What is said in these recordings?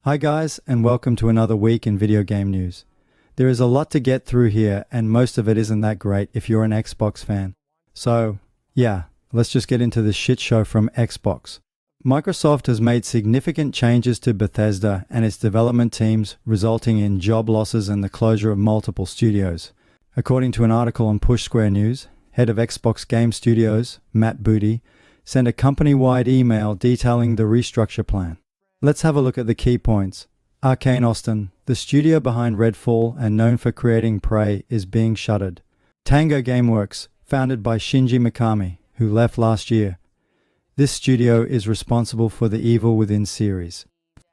Hi guys, and welcome to another week in video game news. There is a lot to get through here, and most of it isn't that great if you're an Xbox fan. So, yeah, let's just get into this shit show from Xbox. Microsoft has made significant changes to Bethesda and its development teams, resulting in job losses and the closure of multiple studios. According to an article on Push Square News, head of Xbox Game Studios, Matt Booty, sent a company-wide email detailing the restructure plan. Let's have a look at the key points. Arcane Austin, the studio behind Redfall and known for creating Prey, is being shuttered. Tango Gameworks, founded by Shinji Mikami, who left last year. This studio is responsible for the Evil Within series.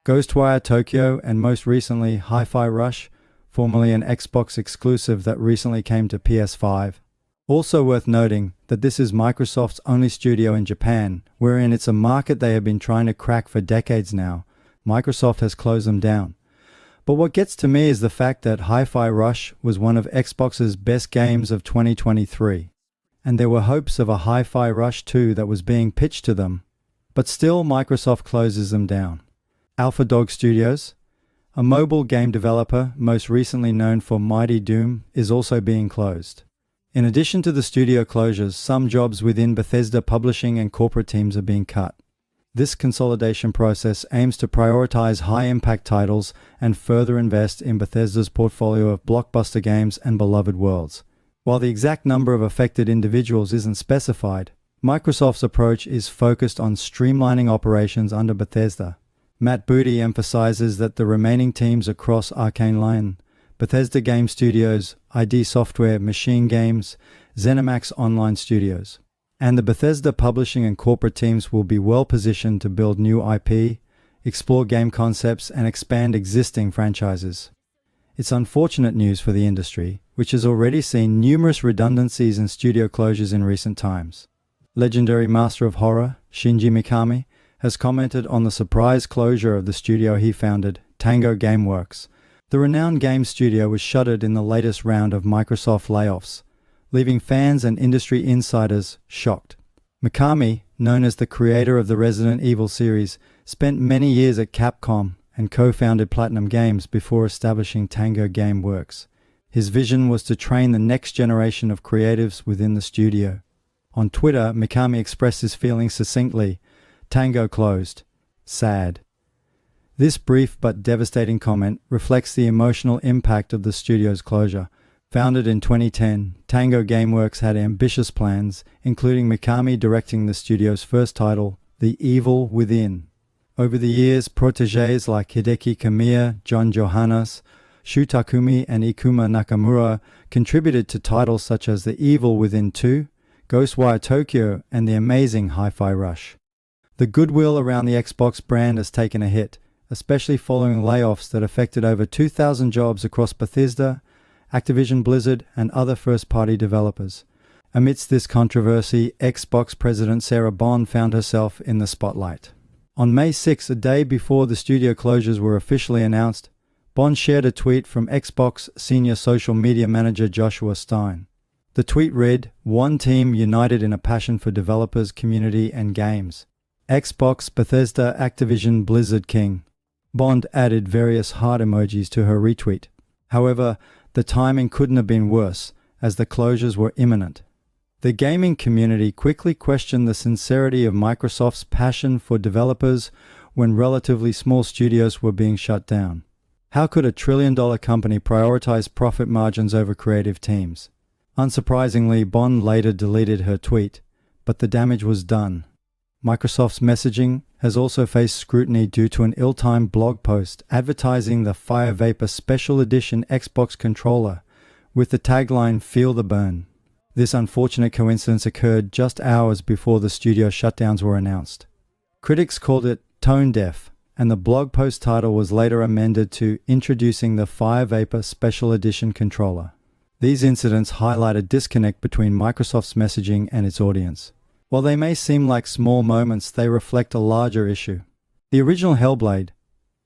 Ghostwire Tokyo and most recently Hi-Fi Rush, formerly an Xbox exclusive that recently came to PS5. Also worth noting that this is Microsoft's only studio in Japan, wherein it's a market they have been trying to crack for decades now. Microsoft has closed them down. But what gets to me is the fact that Hi-Fi Rush was one of Xbox's best games of 2023. And there were hopes of a Hi-Fi Rush 2 that was being pitched to them. But still, Microsoft closes them down. Alpha Dog Studios, a mobile game developer most recently known for Mighty Doom, is also being closed. In addition to the studio closures, some jobs within Bethesda publishing and corporate teams are being cut. This consolidation process aims to prioritize high-impact titles and further invest in Bethesda's portfolio of blockbuster games and beloved worlds. While the exact number of affected individuals isn't specified, Microsoft's approach is focused on streamlining operations under Bethesda. Matt Booty emphasizes that the remaining teams across Arcane Lion, Bethesda Game Studios, ID Software, Machine Games, ZeniMax Online Studios, and the Bethesda publishing and corporate teams will be well positioned to build new IP, explore game concepts, and expand existing franchises. It's unfortunate news for the industry, which has already seen numerous redundancies and studio closures in recent times. Legendary master of horror, Shinji Mikami, has commented on the surprise closure of the studio he founded, Tango Gameworks. The renowned game studio was shuttered in the latest round of Microsoft layoffs, leaving fans and industry insiders shocked. Mikami, known as the creator of the Resident Evil series, spent many years at Capcom and co-founded Platinum Games before establishing Tango Gameworks. His vision was to train the next generation of creatives within the studio. On Twitter, Mikami expressed his feelings succinctly: "Tango closed. Sad." This brief but devastating comment reflects the emotional impact of the studio's closure. Founded in 2010, Tango Gameworks had ambitious plans, including Mikami directing the studio's first title, The Evil Within. Over the years, protégés like Hideki Kamiya, John Johannes, Shu Takumi, and Ikuma Nakamura contributed to titles such as The Evil Within 2, Ghostwire Tokyo, and the amazing Hi-Fi Rush. The goodwill around the Xbox brand has taken a hit, especially following layoffs that affected over 2,000 jobs across Bethesda, Activision Blizzard, and other first-party developers. Amidst this controversy, Xbox President Sarah Bond found herself in the spotlight. On May 6, a day before the studio closures were officially announced, Bond shared a tweet from Xbox senior social media manager Joshua Stein. The tweet read, "One team united in a passion for developers, community, and games. Xbox, Bethesda, Activision, Blizzard King." Bond added various heart emojis to her retweet. However, the timing couldn't have been worse, as the closures were imminent. The gaming community quickly questioned the sincerity of Microsoft's passion for developers when relatively small studios were being shut down. How could a trillion-dollar company prioritize profit margins over creative teams? Unsurprisingly, Bond later deleted her tweet, but the damage was done. Microsoft's messaging has also faced scrutiny due to an ill-timed blog post advertising the Fire Vapor Special Edition Xbox controller with the tagline "Feel the Burn." This unfortunate coincidence occurred just hours before the studio shutdowns were announced. Critics called it tone-deaf, and the blog post title was later amended to "Introducing the Fire Vapor Special Edition controller." These incidents highlight a disconnect between Microsoft's messaging and its audience. While they may seem like small moments, they reflect a larger issue. The original Hellblade,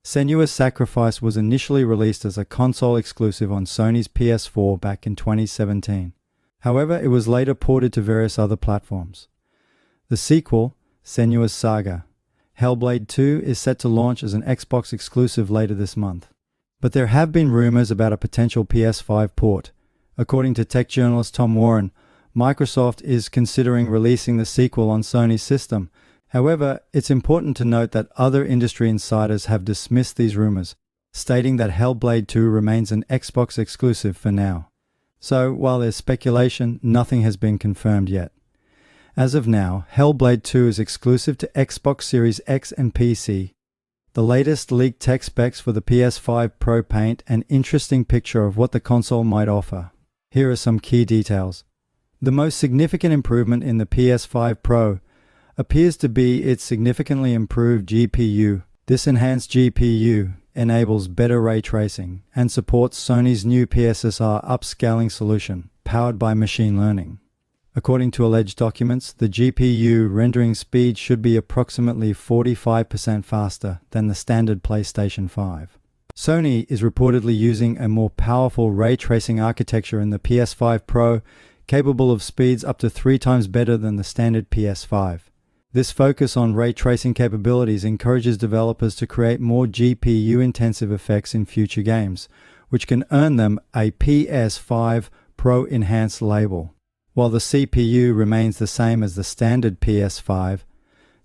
Senua's Sacrifice, was initially released as a console exclusive on Sony's PS4 back in 2017. However, it was later ported to various other platforms. The sequel, Senua's Saga, Hellblade 2 is set to launch as an Xbox exclusive later this month. But there have been rumors about a potential PS5 port. According to tech journalist Tom Warren, Microsoft is considering releasing the sequel on Sony's system. However, it's important to note that other industry insiders have dismissed these rumors, stating that Hellblade 2 remains an Xbox exclusive for now. So, while there's speculation, nothing has been confirmed yet. As of now, Hellblade 2 is exclusive to Xbox Series X and PC. The latest leaked tech specs for the PS5 Pro paint an interesting picture of what the console might offer. Here are some key details. The most significant improvement in the PS5 Pro appears to be its significantly improved GPU. This enhanced GPU enables better ray tracing and supports Sony's new PSSR upscaling solution, powered by machine learning. According to alleged documents, the GPU rendering speed should be approximately 45% faster than the standard PlayStation 5. Sony is reportedly using a more powerful ray tracing architecture in the PS5 Pro, capable of speeds up to 3 times better than the standard PS5. This focus on ray tracing capabilities encourages developers to create more GPU-intensive effects in future games, which can earn them a PS5 Pro Enhanced label. While the CPU remains the same as the standard PS5,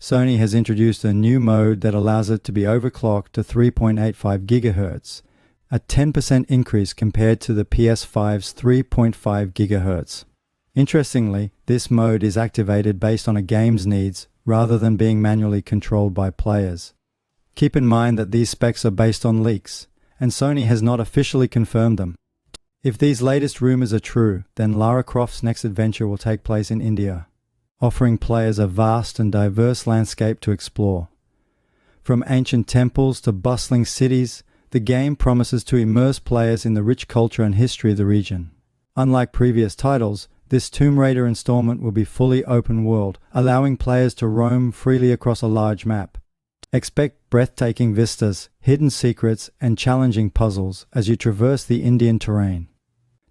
Sony has introduced a new mode that allows it to be overclocked to 3.85 GHz, a 10% increase compared to the PS5's 3.5 GHz. Interestingly, this mode is activated based on a game's needs rather than being manually controlled by players. Keep in mind that these specs are based on leaks, and Sony has not officially confirmed them. If these latest rumors are true, then Lara Croft's next adventure will take place in India, offering players a vast and diverse landscape to explore. From ancient temples to bustling cities, the game promises to immerse players in the rich culture and history of the region. Unlike previous titles, this Tomb Raider installment will be fully open world, allowing players to roam freely across a large map. Expect breathtaking vistas, hidden secrets, and challenging puzzles as you traverse the Indian terrain.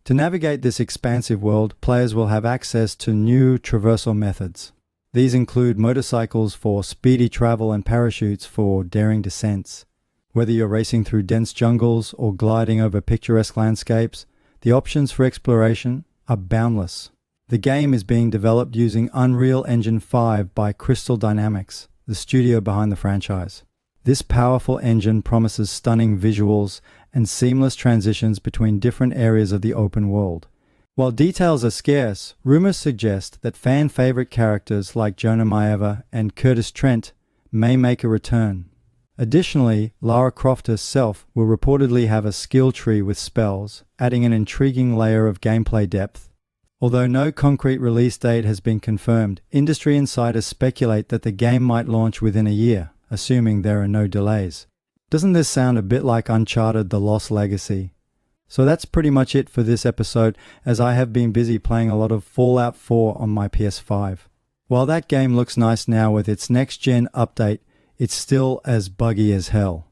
To navigate this expansive world, players will have access to new traversal methods. These include motorcycles for speedy travel and parachutes for daring descents. Whether you're racing through dense jungles or gliding over picturesque landscapes, the options for exploration are boundless. The game is being developed using Unreal Engine 5 by Crystal Dynamics, the studio behind the franchise. This powerful engine promises stunning visuals and seamless transitions between different areas of the open world. While details are scarce, rumors suggest that fan-favorite characters like Jonah Maeva and Curtis Trent may make a return. Additionally, Lara Croft herself will reportedly have a skill tree with spells, adding an intriguing layer of gameplay depth. Although no concrete release date has been confirmed, industry insiders speculate that the game might launch within a year, assuming there are no delays. Doesn't this sound a bit like Uncharted: The Lost Legacy? So that's pretty much it for this episode, as I have been busy playing a lot of Fallout 4 on my PS5. While that game looks nice now with its next-gen update, it's still as buggy as hell.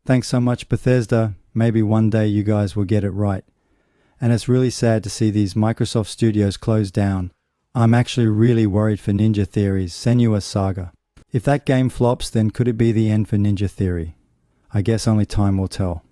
Thanks so much, Bethesda. Maybe one day you guys will get it right. And it's really sad to see these Microsoft studios close down. I'm actually really worried for Ninja Theory's Senua's Saga. If that game flops, then could it be the end for Ninja Theory? I guess only time will tell.